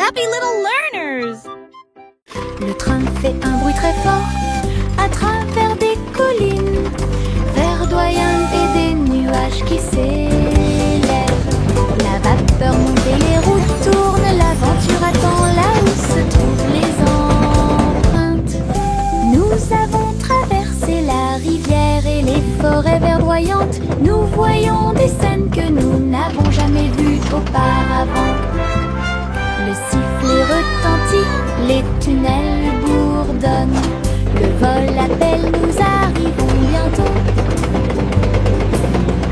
happy little learners! Le train fait un bruit très fort à travers des collines verdoyantes et des nuages qui s'élèvent. La vapeur monte et les roues tournent, l'aventure attend là où se trouvent les empreintes. Nous avons traversé la rivière et les forêts verdoyantes. Nous voyons des scènes que nous n'avons jamais vues auparavant. Le sifflet retentit, les tunnels bourdonnent. Le vol appelle, nous arrivons bientôt.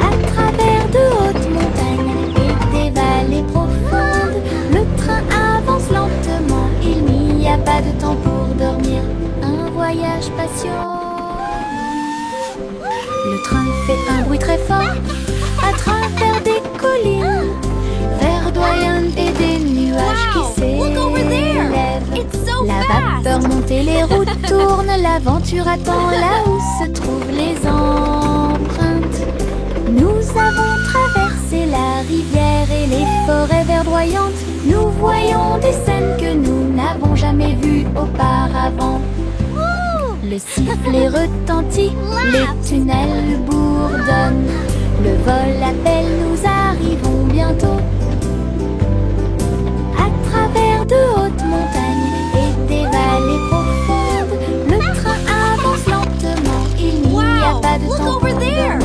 À travers de hautes montagnes et des vallées profondes, le train avance lentement, il n'y a pas de temps pour dormir. Un voyage patient. Le train fait un bruit très fort à travers des collines verdoyantes et des nuages qui s'élèvent. La vapeur monte et les roues tournent, l'aventure attend là où se trouvent les empreintes. Nous avons traversé la rivière et les forêts verdoyantes. Nous voyons des scènes que nous n'avons jamais vues auparavant. Le sifflet retentit, les tunnels bourdonnent. Le vol appelle, nous arrivons bientôt. À travers de hautes montagnes et des vallées profondes, le train avance lentement, il n'y a pas de temps pour dormir.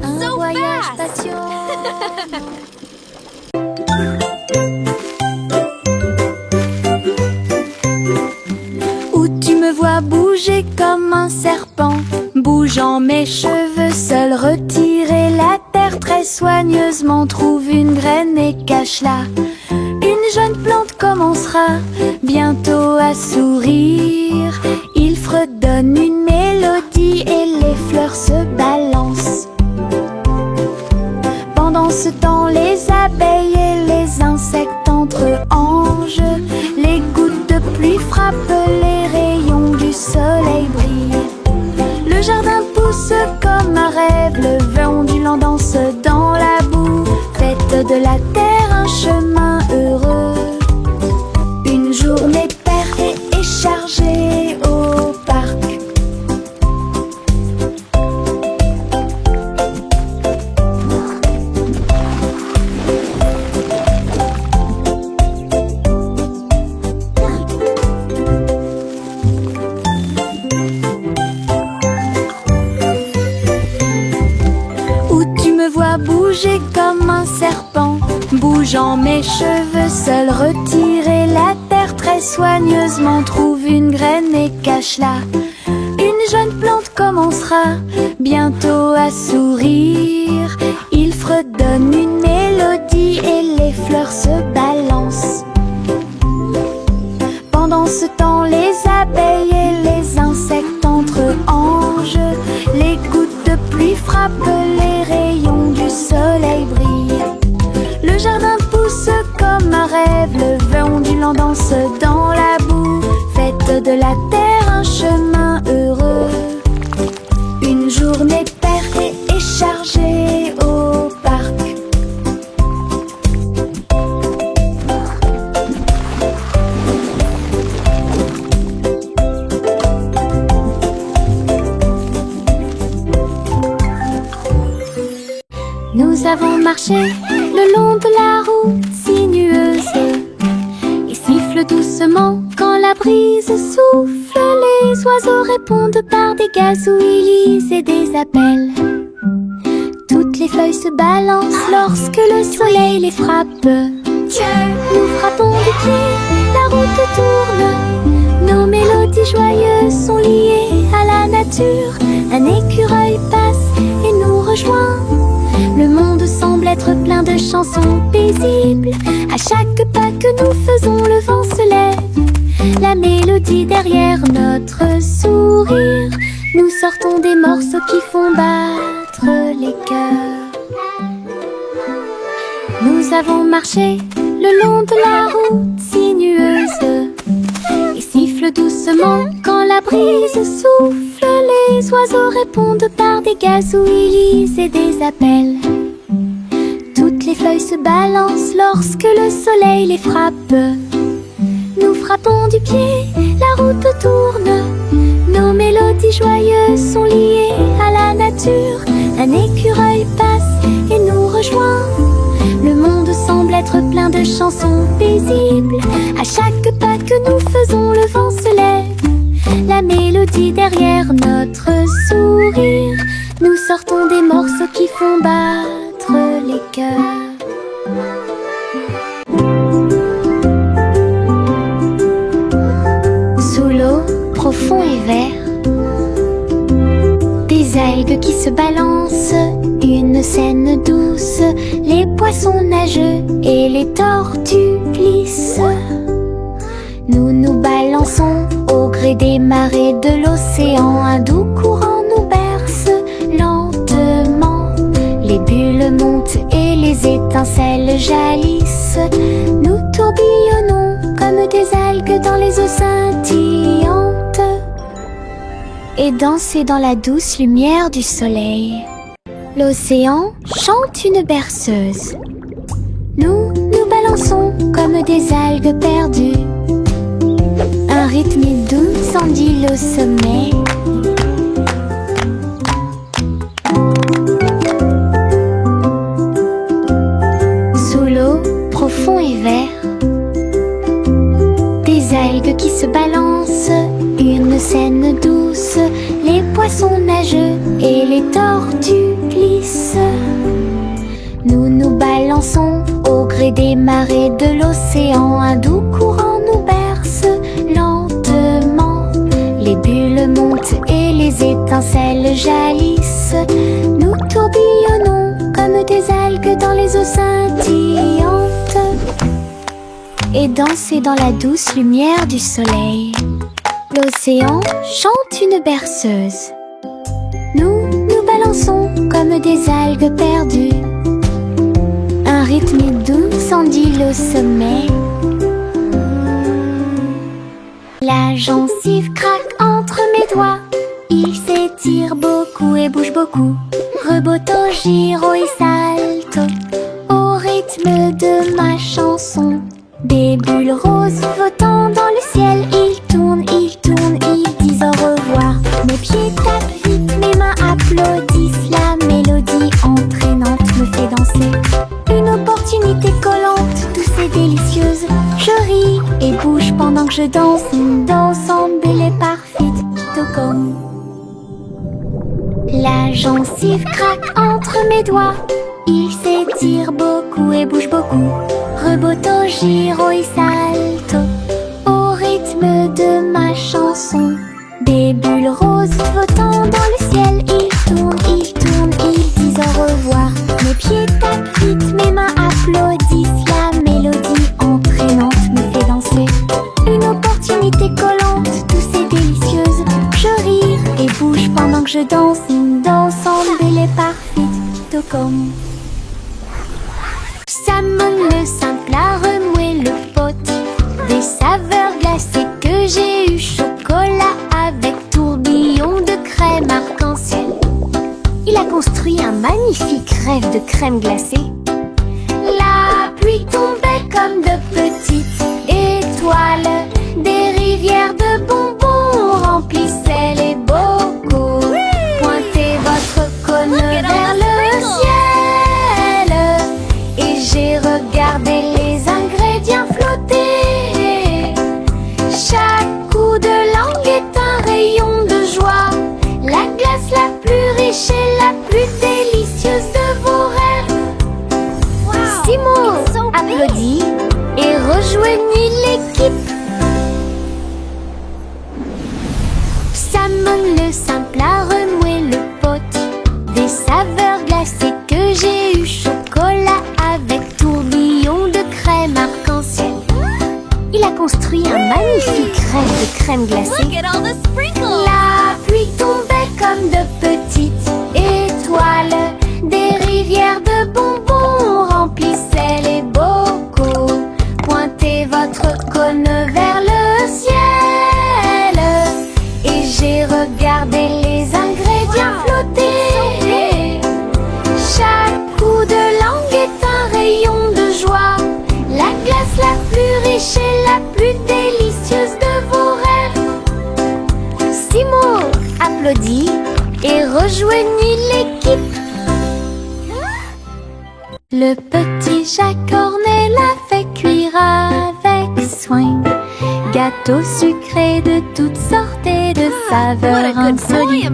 Un voyage patient. Où tu me vois bouger comme un serpent, bougeant mes cheveux seul, retirer la terre très soigneusement, trouve une graine et cache-la. Une jeune plante commencera bientôt à sourire. Il fredonne une mélodie et les fleurs se balancent. Pendant ce temps, les abeilles et les insectes entre anges. Les gouttes de pluie frappent, les rayons du soleil brillent. Le jardin pousse comme un rêve, le vent ondulant danse dans la boue. Faites de la terre un chemin heureux. Une journée paire et chargée au parc. Où tu me vois bouger comme un serpent, bougeant mes cheveux seul, retirer la terre très soigneusement, trouve une graine et cache-la. Une jeune plante commencera bientôt à sourire. Il fredonne une mélodie et les fleurs se balancent. Pendant ce temps, les abeilles et les insectes entre anges. Les gouttes de pluie frappent, les rayons du soleil brillent. Le jardin pousse comme un rêve, le vent ondulant danse dans la boue. Faites de la terre un chemin heureux. Une journée paire et chargée au parc. Nous avons marché le long de la route sinueuse et siffle doucement quand la brise souffle. Les oiseaux répondent par des gazouillis et des appels. Toutes les feuilles se balancent lorsque le soleil les frappe. Nous frappons des pieds, la route tourne. Nos mélodies joyeuses sont liées à la nature. Un écureuil passe et nous rejoint. Le monde semble être plein de chansons paisibles. À chaque pas que nous faisons, le vent se lève. La mélodie derrière notre sourire. Nous sortons des morceaux qui font battre les cœurs. Nous avons marché le long de la route sinueuse et siffle doucement quand la brise souffle. Les oiseaux répondent par des gazouillis et des appels. Toutes les feuilles se balancent lorsque le soleil les frappe. nous frappons du pied, la route tourne. Nos mélodies joyeuses sont liées à la nature. Un écureuil passe et nous rejoint. Le monde semble être plein de chansons paisibles. À chaque pas que nous faisons, le vent se lève. La mélodie derrière notre sourire. Nous sortons des morceaux qui font battre les cœurs. Sous l'eau, profond et vert, des algues qui se balancent, une scène douce. Les poissons nagent et les tortues glissent. Nous nous balançons au gré des marées de l'océan. Un doux courant nous berce lentement. Les bulles montent et les étincelles jaillissent. Nous tourbillonnons comme des algues dans les eaux scintillantes et danser dans la douce lumière du soleil. L'océan chante une berceuse. Nous nous balançons comme des algues perdues. Un rythme doux s'endile au sommet. Sous l'eau, profond et vert, des algues qui se balancent, une scène douce. Les poissons nagent et les tortues glissent. Nous nous balançons au gré des marées de l'océan. Un doux courant nous berce lentement. Les bulles montent et les étincelles jaillissent. Nous tourbillonnons comme des algues dans les eaux scintillantes et danser dans la douce lumière du soleil. L'océan chante une berceuse. Nous nous balançons comme des algues perdues. Un rythme doux s'endile au sommet. La gencive craque entre mes doigts. Il s'étire beaucoup et bouge beaucoup. Reboto, giro et salto au rythme de ma chanson. Des bulles roses flottant dans le ciel. Ils tournent, ils disent au revoir. Mes pieds tapent vite, mes mains applaudissent. La mélodie entraînante me fait danser. Une opportunité collante, douce et délicieuse. Je ris et bouge pendant que je danse. Une danse embellée et parfaite, tout comme. La gencive craque entre mes doigts. Il s'étire beaucoup et bouge beaucoup. Reboto, giro et salto au rythme de ma chanson. Des bulles roses flottant dans le ciel. Ils tournent, ils disent au revoir. Mes pieds tapent vite, mes mains applaudissent. La mélodie entraînante me fait danser. Une opportunité collante, douce et délicieuse. Je ris et bouge pendant que je danse. Une danse embellée et parfaite, tout comme. Salmon, le simple à remuer le pot. Des saveurs glacées que j'ai eu. Chocolat avec tourbillon de crème arc-en-ciel. Il a construit un magnifique rêve de crème glacée. La pluie tombait comme de petites étoiles. Des rivières de bonbons remplissaient les bocaux. Pointez votre cône vers le ciel et j'ai regardé les ingrédients flotter. Chaque coup de langue est un rayon de joie. La glace la plus riche et la plus délicieuse de vos rêves. Simo applaudit et rejoignit l'équipe. Salmon, le simple à remuer le pot. Des saveurs glacées que j'ai eu. Chocolat avec tourbillon de crème arc-en-ciel. Il a construit un magnifique rêve de crème glacée. La pluie tombait comme de petites étoiles. Des rivières de bonbons remplissaient les bocaux. Pointez votre cône vers le ciel et j'ai regardé les ingrédients flotter. Chaque coup de langue est un rayon de joie. La glace la plus riche et la plus délicieuse rejoignit l'équipe. Le petit Jacques Cornet l'a fait cuire avec soin. Gâteaux sucrés de toutes sortes et de saveurs insolites.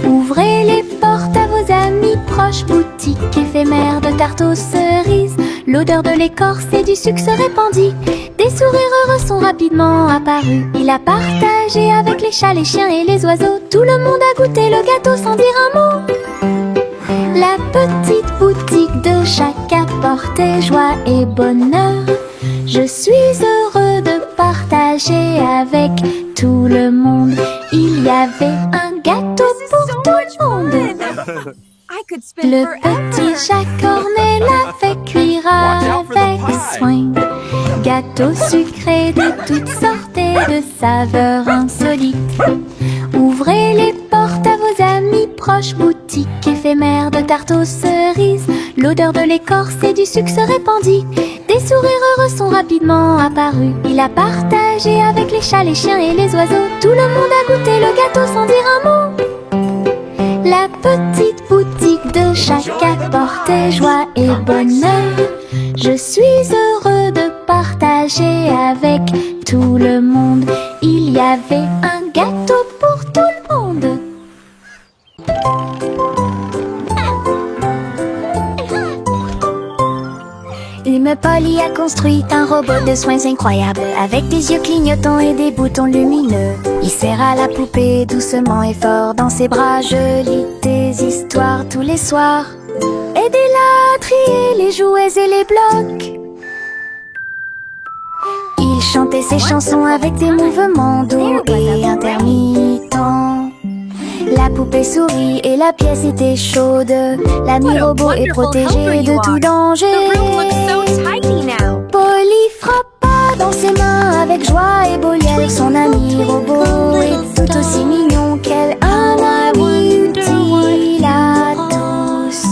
Ouvrez les portes à vos amis proches, boutique éphémère de tarte aux cerises. L'odeur de l'écorce et du sucre se répandit. Des sourires heureux sont rapidement apparus. Il a partagé avec les chats, les chiens et les oiseaux. Tout le monde a goûté le gâteau sans dire un mot. La petite boutique de Jacques apportait joie et bonheur. Je suis heureux de partager avec tout le monde. Il y avait un gâteau pour tout le monde. Le petit Jacques Cornet l'a fait cuire avec soin. Gâteau sucré de toutes sortes et de saveurs insolites. Ouvrez les portes à vos amis proches, boutique éphémère de tarte aux cerises. L'odeur de l'écorce et du sucre se répandit. Des sourires heureux sont rapidement apparus. Il a partagé avec les chats, les chiens et les oiseaux. Tout le monde a goûté le gâteau sans dire un mot. La petite boutique de Jacques apportait joie et bonheur. Je suis heureux de partager avec tout le monde. Il y avait un gâteau pour tout le monde. Une Polly a construit un robot de soins incroyable, avec des yeux clignotants et des boutons lumineux. Il serre à la poupée doucement et fort dans ses bras. Je lis des histoires tous les soirs. Aidez-la à trier les jouets et les blocs. Il chantait ses chansons avec des mouvements doux et intermittents. La poupée sourit et la pièce était chaude. L'ami robot est protégé de tout danger. Polly frappa dans ses mains avec joie et Boliel. Son ami robot est tout aussi mignon qu'elle. Un ami utile à tous.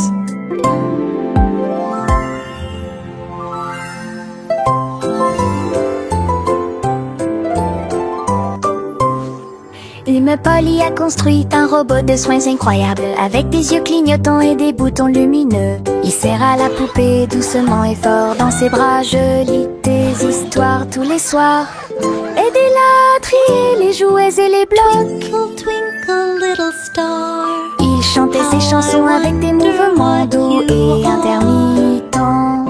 Une Polly a construit un robot de soins incroyable, avec des yeux clignotants et des boutons lumineux. Il serre à la poupée doucement et fort dans ses bras. Je lis des histoires tous les soirs. Aidez-la à trier les jouets et les blocs. Twinkle, twinkle, little star. Il chantait ses chansons avec des mouvements doux et intermittents.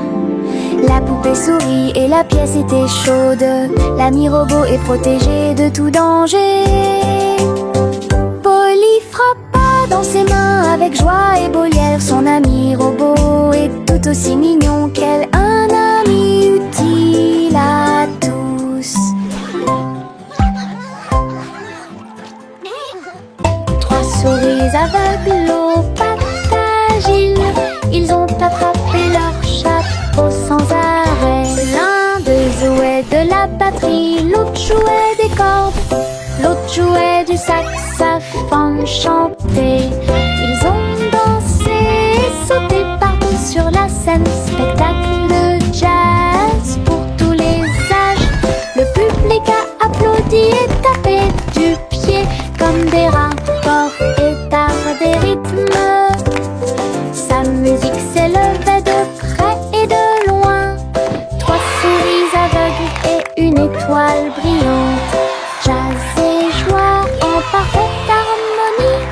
La poupée sourit et la pièce était chaude. L'ami robot est protégé de tout danger. Polly frappa dans ses mains avec joie et Boliel. Son ami robot est tout aussi mignon qu'elle. Un ami utile à tous. Trois souris aveugles aux pattes agiles. Ils ont attrapé leur chapeau sans arrêt. L'un d'eux jouait de la batterie, l'autre jouait des cordes, l'autre jouait du saxophone chanté. Ils ont dansé et sauté partout sur la scène. Spectacle de jazz pour tous les âges. Le public a applaudi et tapé du pied comme des rats, fort et tard des rythmes. Sa musique s'élevait de près et de loin. Trois souris aveugles et une étoile brillante. Jazz et joie en parfaite harmonie.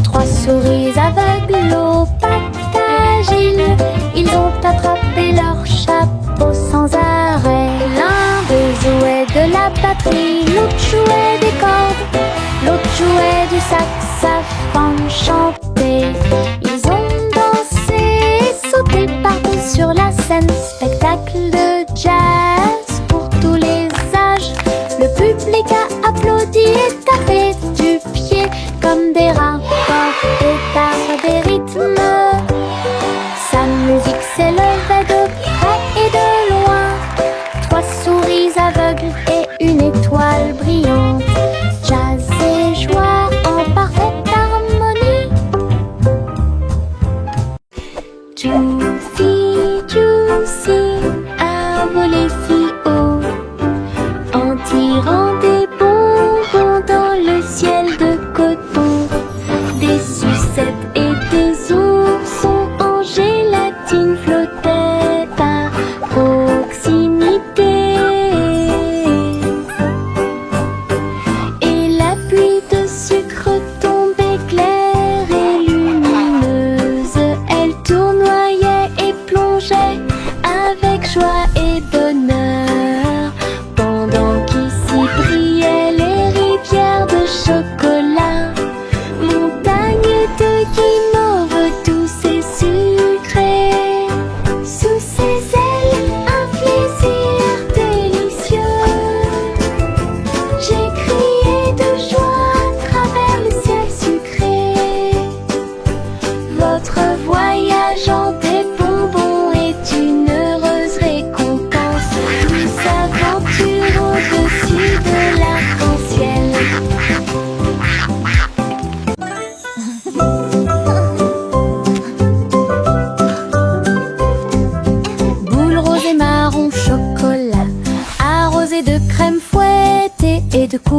Trois souris aveugles aux pattes agiles. Ils ont attrapé leur chapeau sans arrêt. L'un d'eux jouait de la batterie, l'autre jouait des cordes, l'autre jouait du saxophone chanté. Ils ont dansé et sauté partout sur la scène. Spectacle de jazz pour tous les âges. Le public a applaudi et tapé du pied comme des rats, fort et tard des rythmes. Sa musique s'élevait de près et de loin. Trois souris aveugles et une étoile brillante. Jazz et joie en parfaite harmonie. Juicy,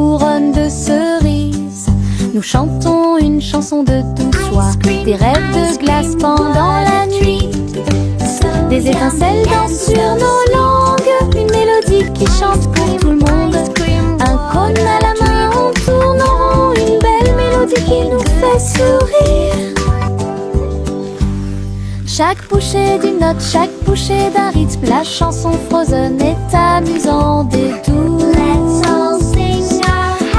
couronne de cerises. Nous chantons une chanson de douce soie, des rêves de glace pendant la nuit. Des étincelles dansent sur nos langues, une mélodie qui chante pour tout le monde. Un cône à la main, on tourne en rond, une belle mélodie qui nous fait sourire. Chaque bouchée d'une note, chaque bouchée d'un rythme, la chanson Frozen est amusante et douce.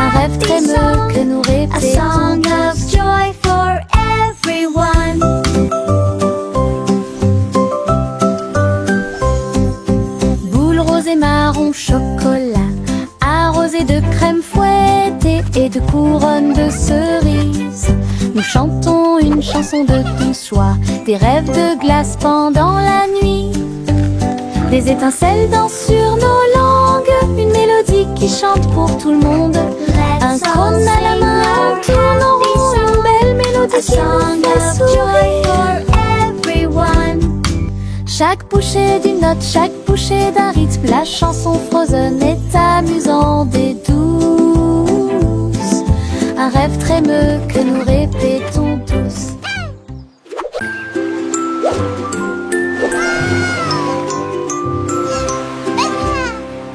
Un rêve trémeux que nous répétons. A song of joy for everyone. Boule rose et marron chocolat, arrosé de crème fouettée et de couronne de cerises. Nous chantons une chanson de douce joie, des rêves de glace pendant la nuit. Des étincelles dansent sur nos langues, une mélodie qui chante pour tout le monde. Un cône à la main, on tourne en rond, une belle mélodie qui nous fait sourire. Chaque bouchée d'une note, chaque bouchée d'un rythme, la chanson Frozen est amusante et douce. Un rêve trémeux que nous répétons tous.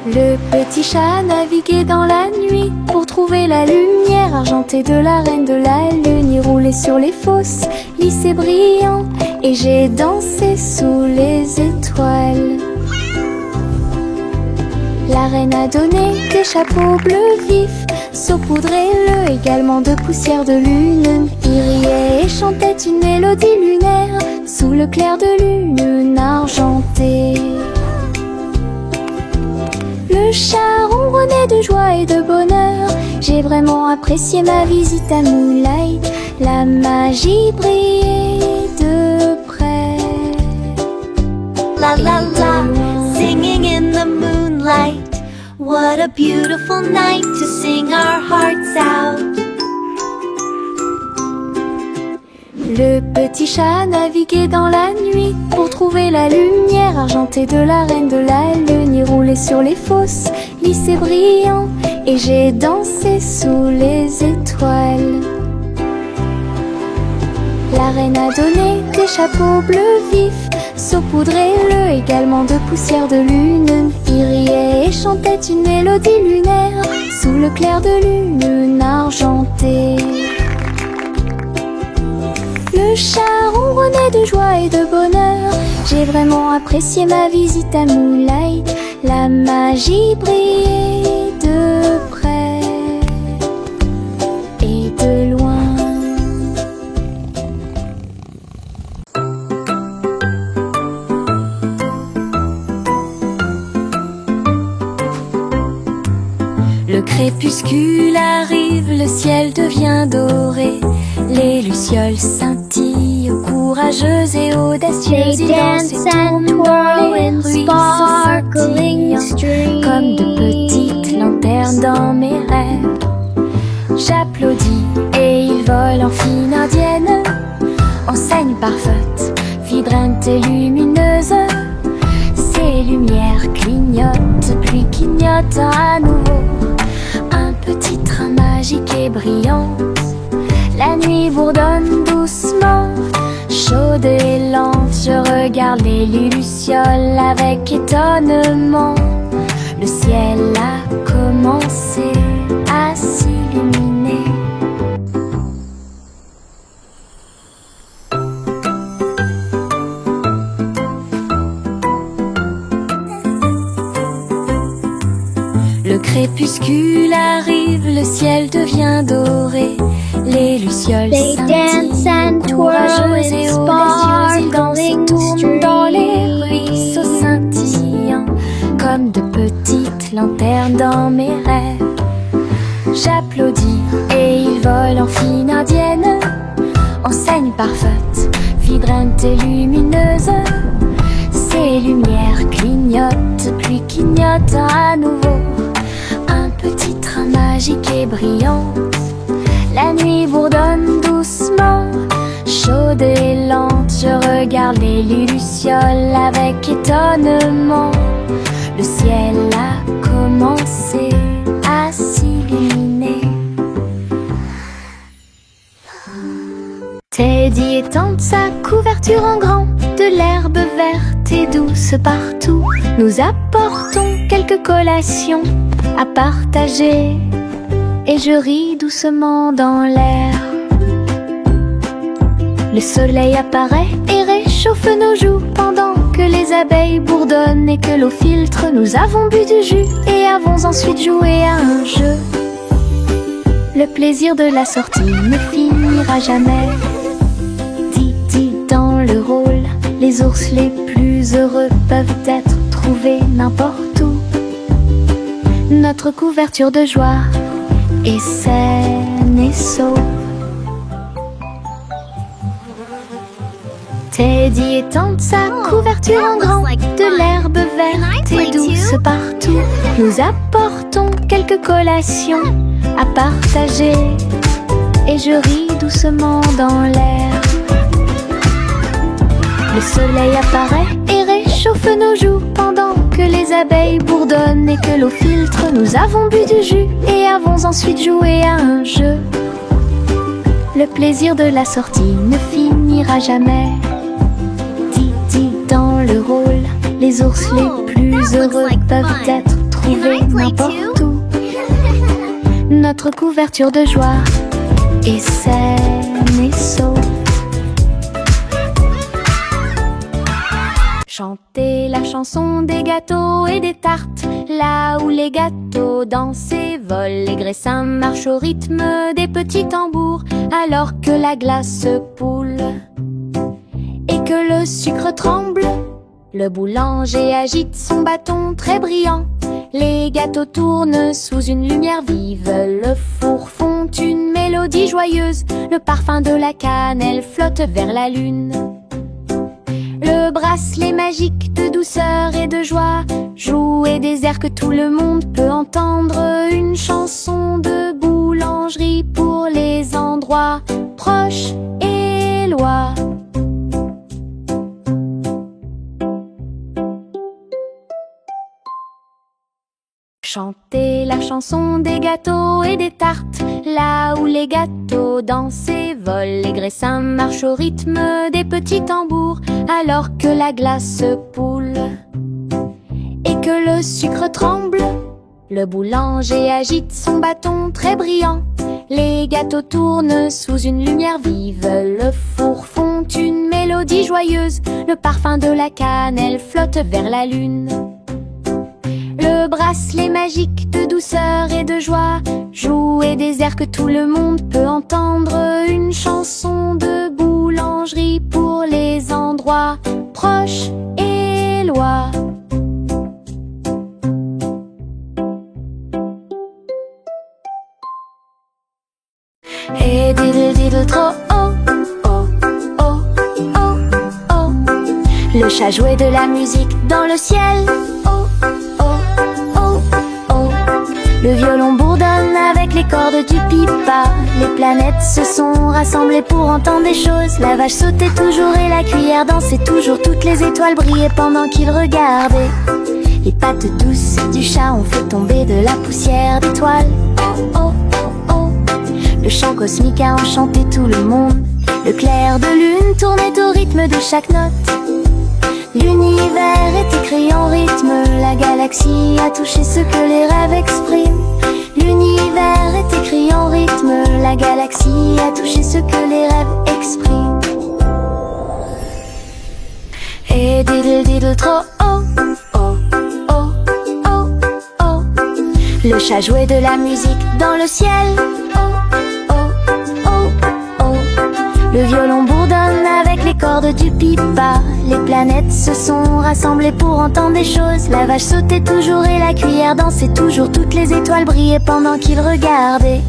Le petit chat naviguait dans la nuit pour trouver la lumière argentée de la reine de la lune. Il roulait sur les fosses, lissé brillant, et j'ai dansé sous les étoiles. La reine a donné des chapeaux bleus vifs, saupoudrez-le également de poussière de lune. Il riait et chantait une mélodie lunaire sous le clair de lune argentée. Le chat ronronnait de joie et de bonheur. J'ai vraiment apprécié ma visite à Moonlight. La magie brillait de près. La la la, singing in the moonlight. What a beautiful night to sing our hearts out. Le petit chat naviguait dans la nuit pour trouver la lumière argentée de la reine de la lune. Il roulait sur les fosses, lissé brillant, et j'ai dansé sous les étoiles. La reine a donné des chapeaux bleus vifs, saupoudrez-le également de poussière de lune. Il riait et chantait une mélodie lunaire sous le clair de lune argentée. Le chat ronronnait de joie et de bonheur. J'ai vraiment apprécié ma visite à Moonlight. La magie brillait de près et de loin. Le crépuscule arrive, le ciel devient doré. Les lucioles scintillent, courageuses et audacieuses. They dance and twirl in sparkling streams, comme de petites lanternes dans mes rêves. J'applaudis et ils volent en fine indienne, enseigne parfaite, vibrante et lumineuse. Ces lumières clignotent puis clignotent à nouveau. Un petit train magique et brillant. La nuit bourdonne doucement, chaude et lente. Je regarde les lucioles avec étonnement. Le ciel a commencé à s'illuminer. Le crépuscule arrive, le ciel devient doré. Les lucioles They dance and scintillent, twirl courageuses et in audacieuses. Ils dansent et sparkling tournent dans les streams, ruisseaux scintillants, comme de petites lanternes dans mes rêves. J'applaudis et ils volent en fine indienne, enseigne parfaite, vibrante et lumineuse. Ces lumières clignotent puis clignotent à nouveau. Un petit train magique et brillant. La nuit bourdonne doucement, chaude et lente. Je regarde les lucioles avec étonnement. Le ciel a commencé à s'illuminer. Teddy étend sa couverture en grand, de l'herbe verte et douce partout. Nous apportons quelques collations à partager, et je ris doucement dans l'air. Le soleil apparaît et réchauffe nos joues pendant que les abeilles bourdonnent et que l'eau filtre. Nous avons bu du jus et avons ensuite joué à un jeu. Le plaisir de la sortie ne finira jamais. Didi dans le rôle, les ours les plus heureux peuvent être trouvés n'importe où. Notre couverture de joie est saine et sauve. Teddy étend sa couverture en grand, de l'herbe verte et douce partout. Nous apportons quelques collations à partager, et je ris doucement dans l'air. Le soleil apparaît et réchauffe nos joues pendant que les abeilles bourdonnent et que l'eau filtre. Nous avons bu du jus et avons ensuite joué à un jeu. Le plaisir de la sortie ne finira jamais. Didi dans le rôle, les ours les plus heureux peuvent être trouvés n'importe où. Notre couverture de joie est saine et sauve. Chantez la chanson des gâteaux et des tartes, là où les gâteaux dansent et volent. Les graissins marchent au rythme des petits tambours, alors que la glace poule et que le sucre tremble. Le boulanger agite son bâton très brillant. Les gâteaux tournent sous une lumière vive. Le four fond une mélodie joyeuse. Le parfum de la cannelle flotte vers la lune. Le bracelet magique de douceur et de joie joue et des airs que tout le monde peut entendre. Une chanson de boulangerie pour les endroits proches et loin. Chantez la chanson des gâteaux et des tartes, là où les gâteaux dansent et volent. Les graissins marchent au rythme des petits tambours, alors que la glace poule et que le sucre tremble. Le boulanger agite son bâton très brillant. Les gâteaux tournent sous une lumière vive. Le four fond une mélodie joyeuse. Le parfum de la cannelle flotte vers la lune. Le bracelet magique de douceur et de joie joue et des airs que tout le monde peut entendre. Une chanson de boulangerie pour les endroits proches et loin. Et diddle diddle trop oh, oh, oh, oh, oh. Le chat jouait de la musique dans le ciel. Oh, oh, oh, oh. Le violon bourdonne avec les cordes du pipa. Les planètes se sont rassemblées pour entendre des choses. La vache sautait toujours et la cuillère dansait toujours. Toutes les étoiles brillaient pendant qu'ils regardaient. Les pattes douces du chat ont fait tomber de la poussière d'étoiles. Oh, oh, oh, oh. Le chant cosmique a enchanté tout le monde. Le clair de lune tournait au rythme de chaque note. L'univers est écrit en rythme. La galaxie a touché ce que les rêves expriment. L'univers est écrit en rythme. La galaxie a touché ce que les rêves expriment. Et diddle diddle trop oh, oh, oh, oh, oh. Le chat jouait de la musique dans le ciel. Oh, oh, oh, oh. Le violon bourdonne avec les cordes du pipa. Les planètes se sont rassemblées pour entendre des choses. La vache sautait toujours et la cuillère dansait toujours. Toutes les étoiles brillaient pendant qu'ils regardaient.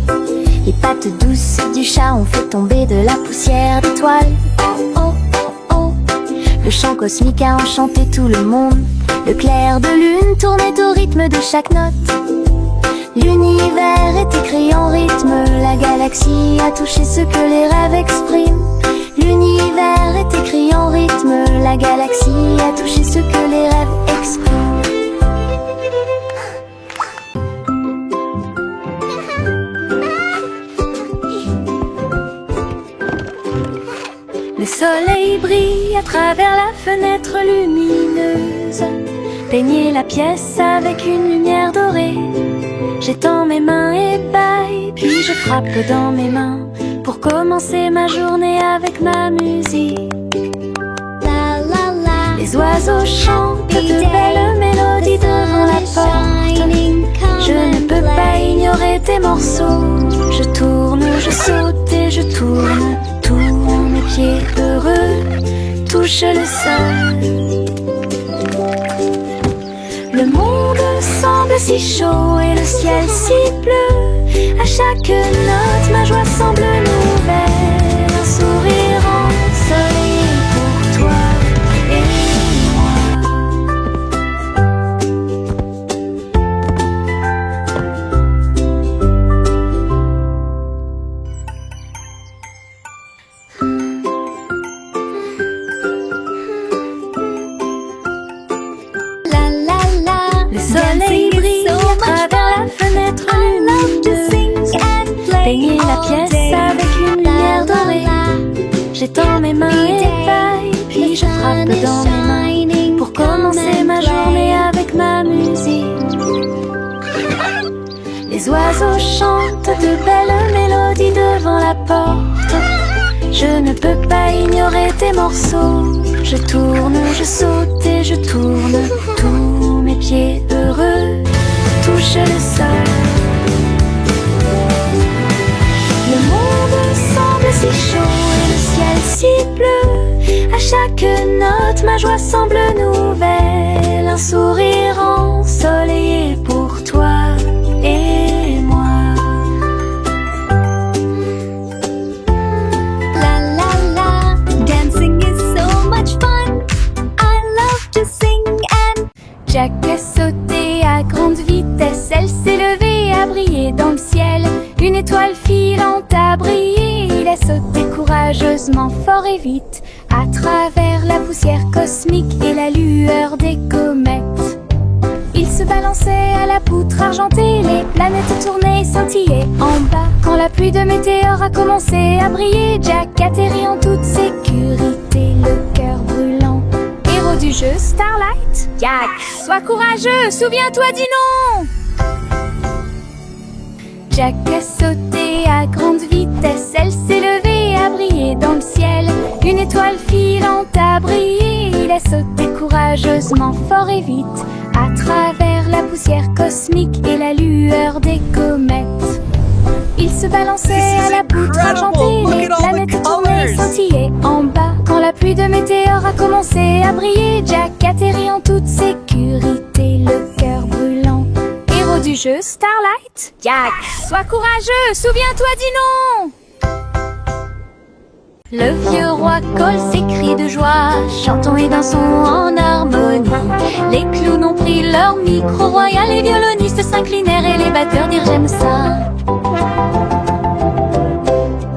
Les pattes douces du chat ont fait tomber de la poussière d'étoiles. Oh, oh, oh, oh. Le chant cosmique a enchanté tout le monde. Le clair de lune tournait au rythme de chaque note. L'univers est écrit en rythme. La galaxie a touché ce que les rêves expriment. L'univers est écrit en rythme. La galaxie a touché ce que les rêves expriment. brille à travers la fenêtre lumineuse. Peignez la pièce avec une lumière dorée. J'étends mes mains ébahies, puis je frappe dans mes mains pour commencer ma journée avec ma musique. La la la. Les oiseaux chantent de belles mélodies devant la porte. Je ne peux pas ignorer tes morceaux. Je tourne, je saute et je tourne. Tous mes pieds heureux touchent le sol. Le monde semble si chaud et le ciel si bleu. À chaque note, ma joie semble nouvelle. Un sourire ensoleillé pour toi et moi. La la la. Le soleil brille à travers la fenêtre lumineuse. Peignez la pièce avec une lumière dorée. J'étends mes mains ébahies, puis je frappe dans mes mains pour commencer ma journée avec ma musique. Les oiseaux chantent de belles mélodies devant la porte. Je ne peux pas ignorer tes morceaux. Je tourne, je saute et je tourne. Tous mes pieds heureux touchent le sol. Le monde semble si chaud et le ciel si bleu. À chaque note, ma joie semble nouvelle. Un sourire ensoleillé pour toi et moi. La la la. Dancing is so much fun. I love to sing and Jack a sauté à grande vitesse. Elle s'est levée à briller dans le ciel. Une étoile filante a brillé. Il a sauté courageusement, fort et vite, à travers la poussière cosmique et la lueur des comètes. Il se balançait à la poutre argentée. Les planètes tournaient et scintillaient en bas. Quand la pluie de météores a commencé à briller, Jack atterrit en toute sécurité, le cœur brûlant. Héros du jeu Starlight, Jack, sois courageux, souviens-toi du nom. Jack a sauté à grande vitesse. Elle s'est levée à briller dans le ciel. Une étoile filante a brillé. Il a sauté courageusement, fort et vite, à travers la poussière cosmique et la lueur des comètes. Il se balançait à la poutre argentée. Les planètes tournaient et scintillaient en bas. Quand la pluie de météores a commencé à briller, Jack atterrit en toute sécurité, le cœur brûlant. Héros du jeu Starlight, Jack, sois courageux, souviens-toi du nom. Le vieux roi Cole s'écrie de joie, chantons et dansons en harmonie. Les clowns ont pris leur micro royal, les violonistes s'inclinèrent et les batteurs dirent j'aime ça.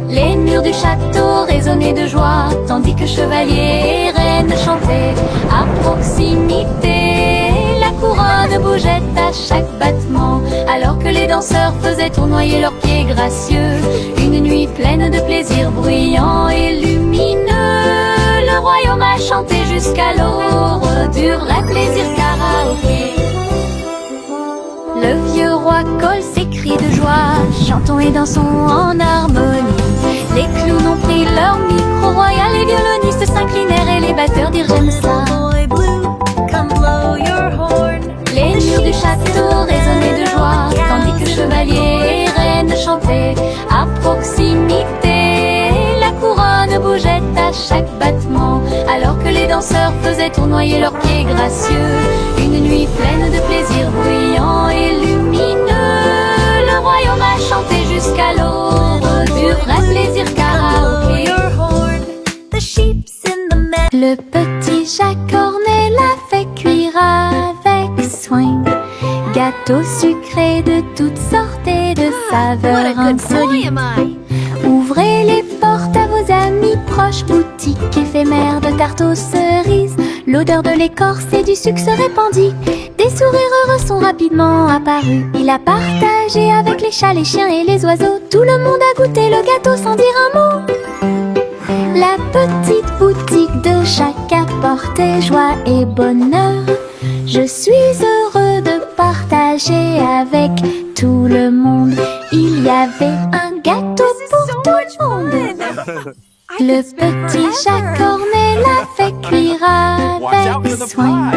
Les murs du château résonnaient de joie, tandis que chevaliers et reines chantaient à proximité. La couronne bougeait à chaque battement, alors que les danseurs faisaient tournoyer leurs pieds gracieux. Une nuit pleine de plaisir bruyant et lumineux. Le royaume a chanté jusqu'à l'aube, dure la plaisir karaoké. Le vieux roi Cole s'écrie de joie, chantons et dansons en harmonie. Les clowns ont pris leur micro royal, les violonistes s'inclinèrent et les batteurs dirent j'aime ça. Les murs du château résonnaient de joie, tandis que chevaliers et reines chantaient à proximité. La couronne bougeait à chaque battement, alors que les danseurs faisaient tournoyer leurs pieds gracieux. Une nuit pleine de plaisir bruyant et lumineux. Le royaume a chanté jusqu'à l'aube, dur à plaisir karaoké. Le petit Jacques Ornais l'a fait cuire avec soin. Gâteaux sucrés de toutes sortes et de saveurs insolites. Ouvrez les portes à vos amis proches, boutique éphémère de tarte aux cerises. L'odeur de l'écorce et du sucre se répandit. Des sourires heureux sont rapidement apparus. Il a partagé avec les chats, les chiens et les oiseaux. Tout le monde a goûté le gâteau sans dire un mot. La petite boutique de chaque apporter joie et bonheur. Je suis heureux de partager avec tout le monde. Il y avait un gâteau pour tout le monde. Le petit Jacques Cornet l'a fait cuire avec soin.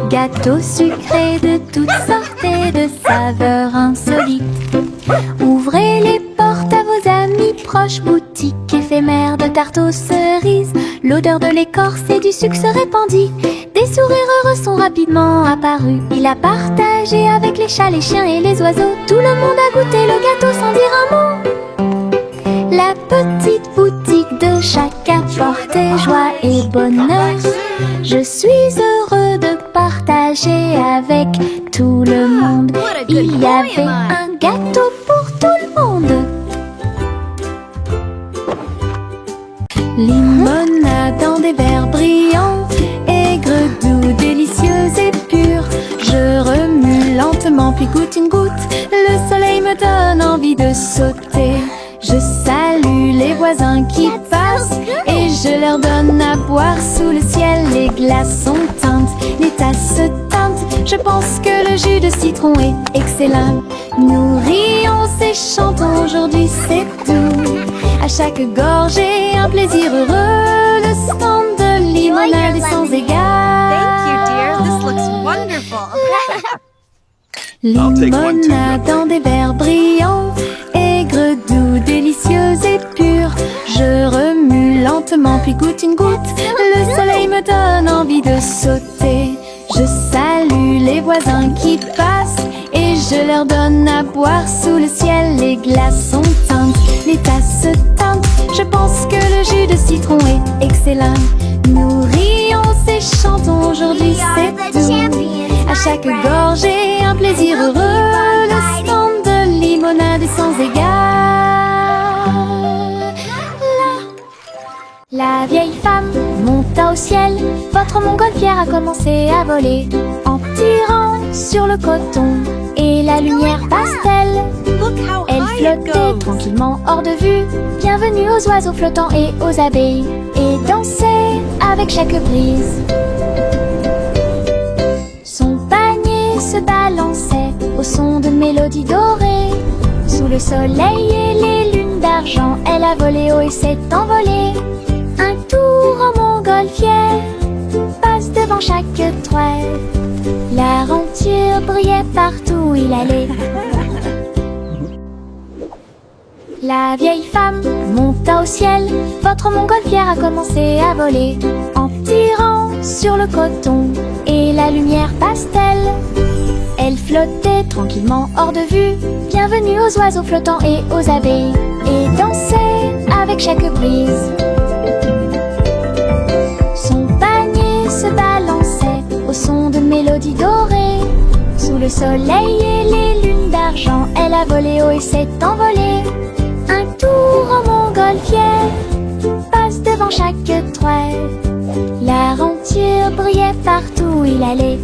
Gâteau sucré de toutes sortes et de saveurs insolites. Ouvrez les portes à vos amis proches, boutique éphémère de tarte aux cerises. L'odeur de l'écorce et du sucre se répandit. Des sourires heureux sont rapidement apparus. Il a partagé avec les chats, les chiens et les oiseaux. Tout le monde a goûté le gâteau sans dire un mot. La petite boutique de chaque apportait joie et bonheur. Je suis heureux de partager avec tout le monde. Il y avait un gâteau pour tout le monde. Limonade dans des verres brillants, aigre, doux, délicieuse et pure. Je remue lentement puis goûte une goutte. Le soleil me donne envie de sauter. Je salue les voisins qui passent et je leur donne à boire sous le ciel. Les glaçons teintent, les tasses se teintent. Je pense que le jus de citron est excellent. Nous rions et chantons aujourd'hui, c'est tout. À chaque gorgée, un plaisir heureux. Le stand de limonade est sans égal. Thank you, dear. This looks wonderful. Limonade dans des verres brillants, aigre, doux, délicieuse et pure. Je remue lentement puis goûte une goutte. Le soleil me donne envie de sauter. Je salue les voisins qui passent et je leur donne à boire sous le ciel. Les glaçons teintent, les tasses se teintent. Je pense que le jus de citron est excellent. Nous rions et chantons aujourd'hui, c'est tout. À chaque gorgée, un plaisir heureux. Le stand de limonade est sans égal. La vieille femme monta au ciel. Votre montgolfière a commencé à voler en tirant sur le coton et la lumière pastel. Look how Elle high it flottait goes. tranquillement hors de vue. Bienvenue aux oiseaux flottants et aux abeilles. Et dansait avec chaque brise. Son panier se balançait au son de mélodies dorées. Sous le soleil et les lunes d'argent, elle a volé haut et s'est envolée. Un tour en montgolfière passe devant chaque toile. La renture brillait partout où il allait. La vieille femme monta au ciel. Votre montgolfière a commencé à voler en tirant sur le coton et la lumière pastel. Elle flottait tranquillement hors de vue. Bienvenue aux oiseaux flottants et aux abeilles. Et dansait avec chaque brise. Son panier se balançait au son de mélodies dorées. Sous le soleil et les lunes d'argent, elle a volé haut et s'est envolée. Un tour en montgolfière passe devant chaque toile. La renture brillait partout où il allait.